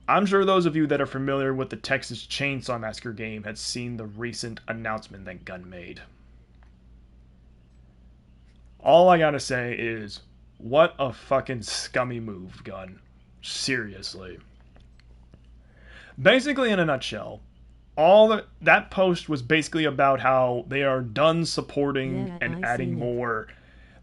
I'm sure those of you that are familiar with the Texas Chainsaw Massacre game had seen the recent announcement that Gunn made. All I gotta say is, what a fucking scummy move, Gunn. Seriously. Basically, in a nutshell, that post was basically about how they are done supporting Yeah, and I adding seen it. more.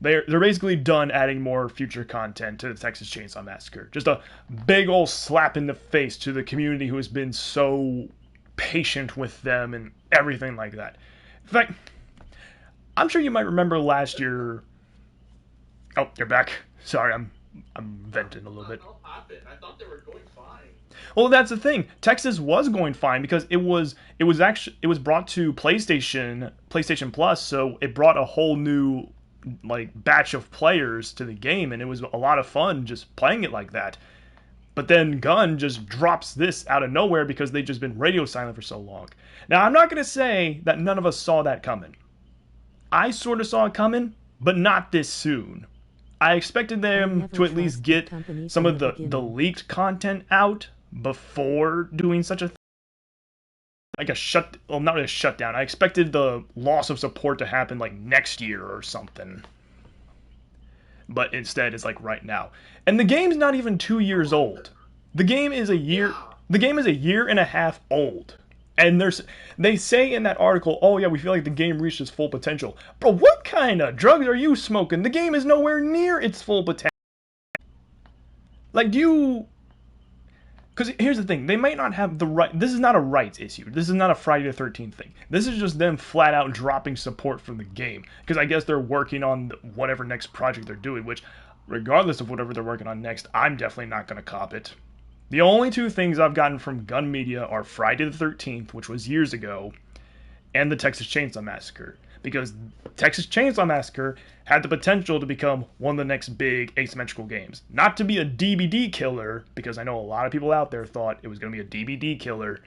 They're basically done adding more future content to the Texas Chainsaw Massacre. Just a big old slap in the face to the community who has been so patient with them and everything like that. In fact, I'm sure you might remember last year. Oh, you're back. Sorry, I'm venting a little bit. What happened? I thought they were going fine. Well, that's the thing. Texas was going fine because it was brought to PlayStation Plus, so it brought a whole new like batch of players to the game, and it was a lot of fun just playing it like that. But then Gunn just drops this out of nowhere because they've just been radio silent for so long. Now, I'm not going to say that none of us saw that coming. I sort of saw it coming, but not this soon. I expected I them never to at least trusted get companies some in of the the beginning. leaked content out before doing such a thing. Like a well, not really a shutdown. I expected the loss of support to happen like next year or something. But instead it's like right now. And the game's not even 2 years Come on. old. The game is a year Yeah. the game is a year and a half old. And they say in that article, oh yeah, we feel like the game reached its full potential. Bro, what kind of drugs are you smoking? The game is nowhere near its full potential. Like, do you? Because here's the thing, they might not have the right. This is not a rights issue. This is not a Friday the 13th thing. This is just them flat out dropping support from the game. Because I guess they're working on whatever next project they're doing. Which, regardless of whatever they're working on next, I'm definitely not going to cop it. The only two things I've gotten from Gun Media are Friday the 13th, which was years ago, and the Texas Chainsaw Massacre. Because Texas Chainsaw Massacre had the potential to become one of the next big asymmetrical games. Not to be a DBD killer, because I know a lot of people out there thought it was going to be a DBD killer,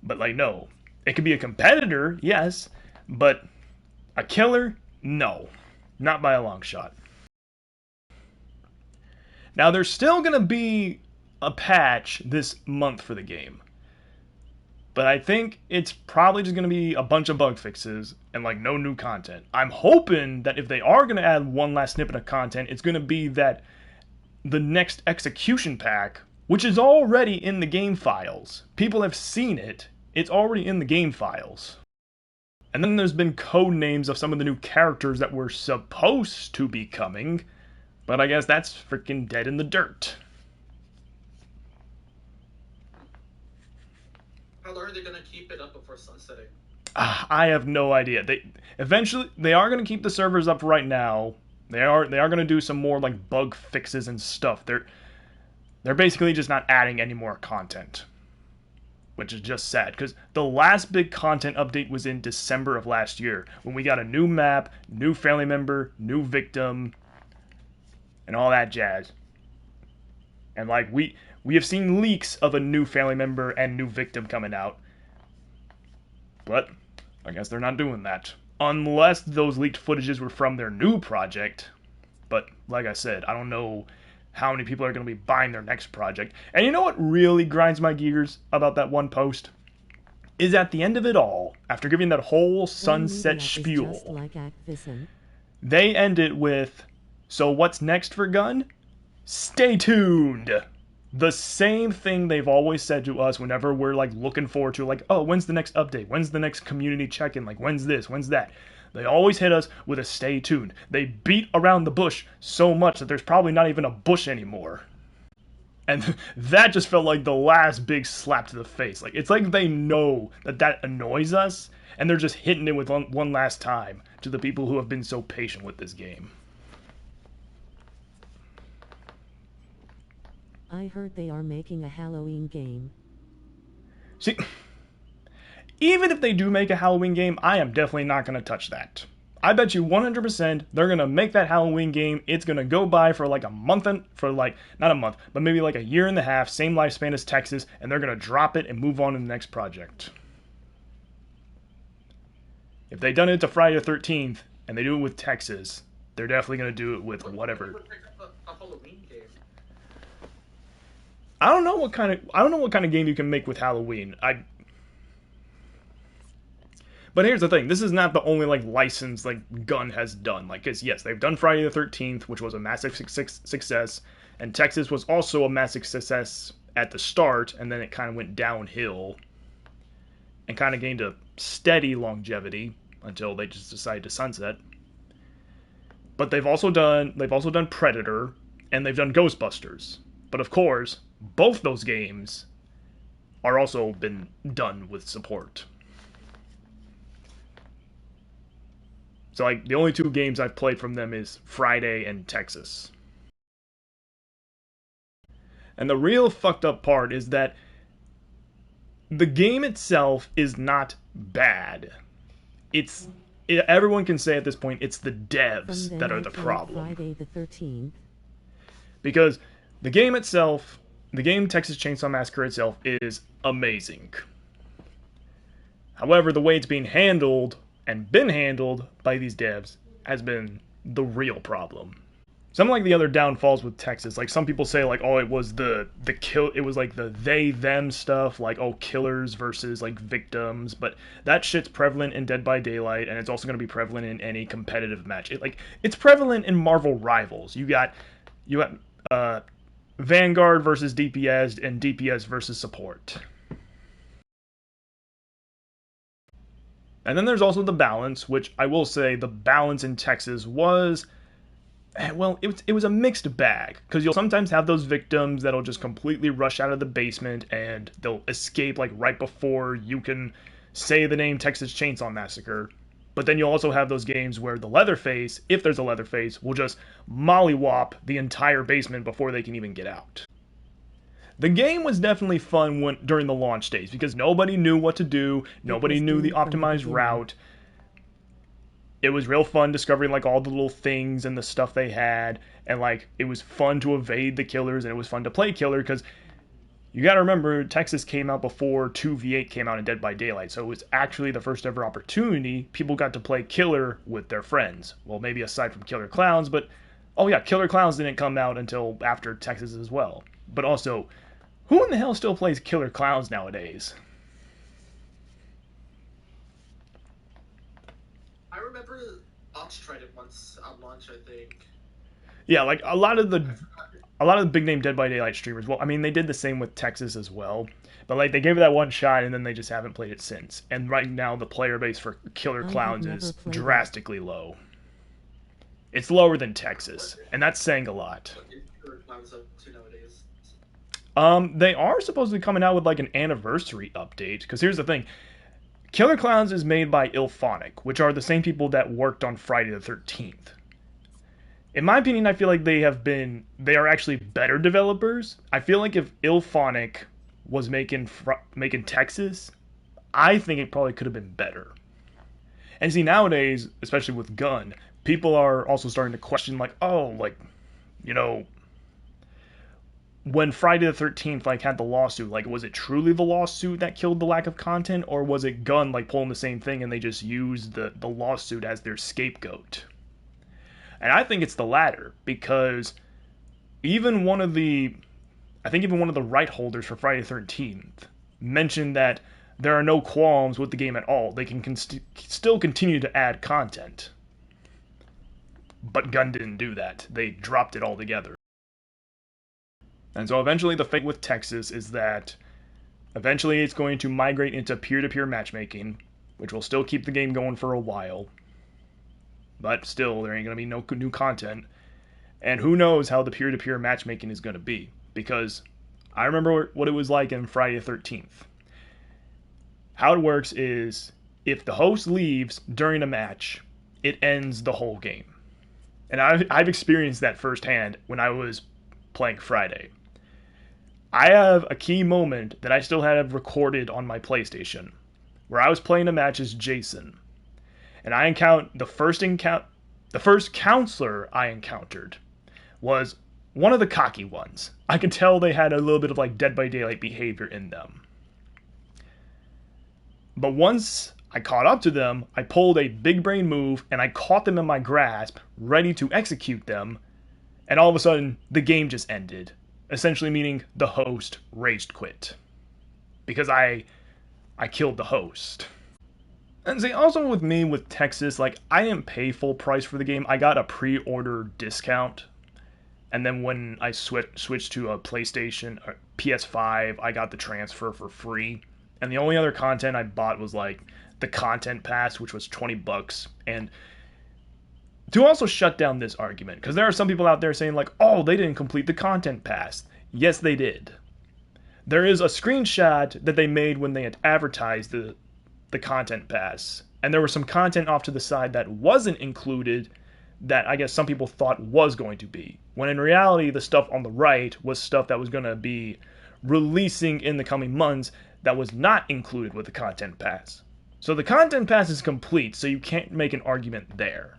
but like, no. It could be a competitor, yes, but a killer, no. Not by a long shot. Now, there's still going to be a patch this month for the game. But I think it's probably just going to be a bunch of bug fixes and like no new content. I'm hoping that if they are going to add one last snippet of content, it's going to be that the next execution pack, which is already in the game files. People have seen it. It's already in the game files. And then there's been code names of some of the new characters that were supposed to be coming, but I guess that's freaking dead in the dirt. How long are they gonna keep it up before sunsetting? I have no idea. They are going to keep the servers up right now. They are going to do some more like bug fixes and stuff. They're basically just not adding any more content, which is just sad because the last big content update was in December of last year when we got a new map, new family member, new victim, and all that jazz. And like we have seen leaks of a new family member and new victim coming out, but I guess they're not doing that. Unless those leaked footages were from their new project. But like I said, I don't know how many people are going to be buying their next project. And you know what really grinds my gears about that one post? Is at the end of it all, after giving that whole Gun sunset Media is just spiel, like Activision. they end it with, so what's next for Gun? Stay tuned! The same thing they've always said to us whenever we're like looking forward to, like, oh, when's the next update? When's the next community check-in? Like, when's this? When's that? They always hit us with a stay tuned. They beat around the bush so much that there's probably not even a bush anymore. And that just felt like the last big slap to the face. Like, it's like they know that that annoys us, and they're just hitting it with one last time to the people who have been so patient with this game. I heard they are making a Halloween game. See, even if they do make a Halloween game, I am definitely not going to touch that. I bet you 100% they're going to make that Halloween game. It's going to go by for like a month, for like, not a month, but maybe like a year and a half, same lifespan as Texas, and they're going to drop it and move on to the next project. If they done it to Friday the 13th and they do it with Texas, they're definitely going to do it with What whatever. would pick up a Halloween game? I don't know what kind of game you can make with Halloween. But here's the thing: this is not the only like license like Gun has done. Like, cause yes, they've done Friday the 13th, which was a massive success, and Texas was also a massive success at the start, and then it kind of went downhill, and kind of gained a steady longevity until they just decided to sunset. But they've also done Predator, and they've done Ghostbusters. But of course, both those games are also been done with support. So like the only two games I've played from them is Friday and Texas. And the real fucked up part is that the game itself is not bad. Everyone can say at this point it's the devs that are the problem. Friday the 13th. Because the game itself, the game Texas Chainsaw Massacre itself is amazing. However, the way it's being handled and been handled by these devs has been the real problem. Some like the other downfalls with Texas, like some people say like, oh, it was it was like the they them stuff, like oh, killers versus like victims, but that shit's prevalent in Dead by Daylight, and it's also going to be prevalent in any competitive match. It's prevalent in Marvel Rivals. You got Vanguard versus DPS and DPS versus support. And then there's also the balance, which I will say the balance in Texas was, well, it was a mixed bag. Because you'll sometimes have those victims that'll just completely rush out of the basement and they'll escape like right before you can say the name Texas Chainsaw Massacre. But then you'll also have those games where the Leatherface, if there's a Leatherface, will just mollywop the entire basement before they can even get out. The game was definitely fun during the launch days because nobody knew what to do, nobody knew the optimized route. It was real fun discovering like all the little things and the stuff they had, and like it was fun to evade the killers and it was fun to play killer because you gotta remember Texas came out before 2v8 came out in Dead by Daylight, so it was actually the first ever opportunity people got to play killer with their friends. Well, maybe aside from Killer Clowns, but oh yeah, Killer Clowns didn't come out until after Texas as well. But also, who in the hell still plays Killer Clowns nowadays? I remember Ox tried it once at launch, I think. Yeah, like a lot of the big name Dead by Daylight streamers. Well, I mean, they did the same with Texas as well, but like they gave it that one shot and then they just haven't played it since. And right now, the player base for Killer Clowns is drastically low. It's lower than Texas, and that's saying a lot. What is Killer Clowns up to nowadays? They are supposedly coming out with like an anniversary update. Because here's the thing. Killer Clowns is made by Ilphonic, which are the same people that worked on Friday the 13th. In my opinion, I feel like they are actually better developers. I feel like if Ilphonic was making Texas, I think it probably could have been better. And see, nowadays, especially with Gun, people are also starting to question like, oh, like, you know, when Friday the 13th like had the lawsuit, like was it truly the lawsuit that killed the lack of content, or was it Gun like pulling the same thing and they just used the lawsuit as their scapegoat? And I think it's the latter, because even one of the right holders for Friday the 13th mentioned that there are no qualms with the game at all. They can still continue to add content. But Gun didn't do that. They dropped it altogether. And so eventually the fate with Texas is that eventually it's going to migrate into peer-to-peer matchmaking, which will still keep the game going for a while. But still, there ain't going to be no new content. And who knows how the peer-to-peer matchmaking is going to be. Because I remember what it was like in Friday the 13th. How it works is, if the host leaves during a match, it ends the whole game. And I've experienced that firsthand when I was playing Friday. I have a key moment that I still have recorded on my PlayStation, where I was playing a match as Jason, and the first counselor I encountered was one of the cocky ones. I could tell they had a little bit of like Dead by Daylight behavior in them. But once I caught up to them, I pulled a big brain move and I caught them in my grasp, ready to execute them, and all of a sudden the game just ended. essentially meaning the host rage quit because I killed the host. And see, also with me with Texas, like I didn't pay full price for the game. I got a pre-order discount, and then when I switched to a PlayStation or PS5, I got the transfer for free. And the only other content I bought was like the content pass, which was $20. And to also shut down this argument, because there are some people out there saying like, "Oh, they didn't complete the content pass." Yes, they did. There is a screenshot that they made when they had advertised the content pass, and there was some content off to the side that wasn't included that I guess some people thought was going to be, when in reality the stuff on the right was stuff that was going to be releasing in the coming months that was not included with the content pass. So the content pass is complete, so you can't make an argument there.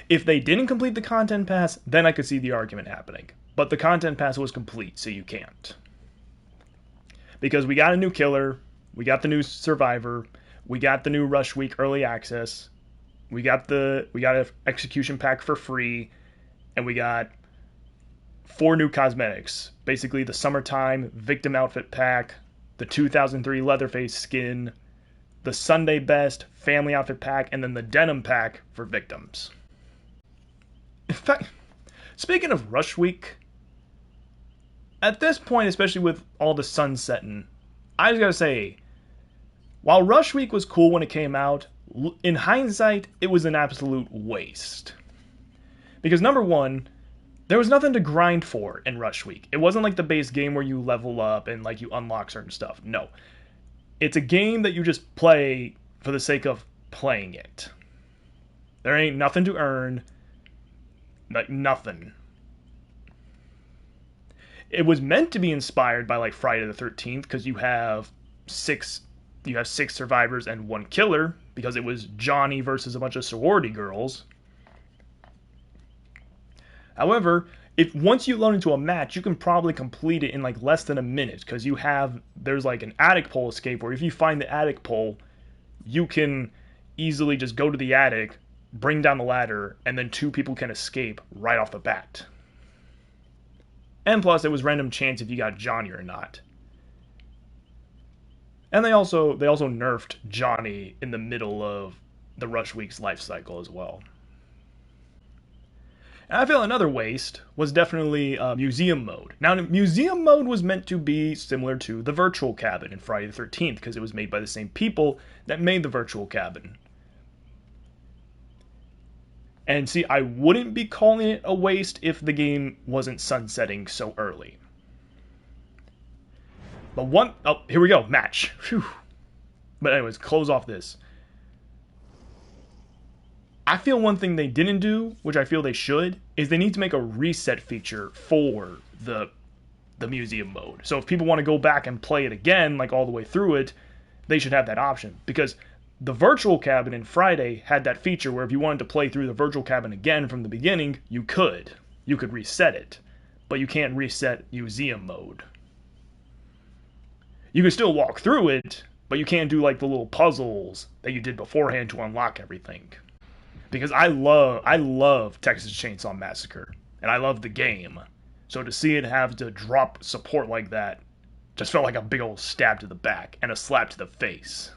If they didn't complete the content pass, then I could see the argument happening. But the content pass was complete, so you can't. Because we got a new killer, we got the new survivor, we got the new Rush Week early access, we got an execution pack for free, and we got 4 new cosmetics. Basically the summertime victim outfit pack, the 2003 Leatherface skin, the Sunday best family outfit pack, and then the denim pack for victims. In fact, speaking of Rush Week, at this point, especially with all the sun setting, I just gotta say, while Rush Week was cool when it came out, in hindsight, it was an absolute waste. Because number one, there was nothing to grind for in Rush Week. It wasn't like the base game where you level up and like you unlock certain stuff. No. It's a game that you just play for the sake of playing it. There ain't nothing to earn. Like nothing. It was meant to be inspired by like Friday the 13th because you have six survivors and 1 killer, because it was Johnny versus a bunch of sorority girls. However, if once you load into a match, you can probably complete it in like less than a minute, because there's like an attic pole escape where if you find the attic pole, you can easily just go to the attic, bring down the ladder, and then 2 people can escape right off the bat. And plus, it was random chance if you got Johnny or not. And they also nerfed Johnny in the middle of the Rush Week's life cycle as well. And I feel another waste was definitely museum mode. Now, museum mode was meant to be similar to the virtual cabin in Friday the 13th, because it was made by the same people that made the virtual cabin. And see, I wouldn't be calling it a waste if the game wasn't sunsetting so early. But here we go, match. Whew. But anyways, close off this. I feel one thing they didn't do, which I feel they should, is they need to make a reset feature for the museum mode. So if people want to go back and play it again, like all the way through it, they should have that option. Because the virtual cabin in Friday had that feature where if you wanted to play through the virtual cabin again from the beginning, you could. You could reset it. But you can't reset museum mode. You can still walk through it, but you can't do like the little puzzles that you did beforehand to unlock everything. Because I love Texas Chainsaw Massacre, and I love the game. So to see it have to drop support like that just felt like a big old stab to the back and a slap to the face.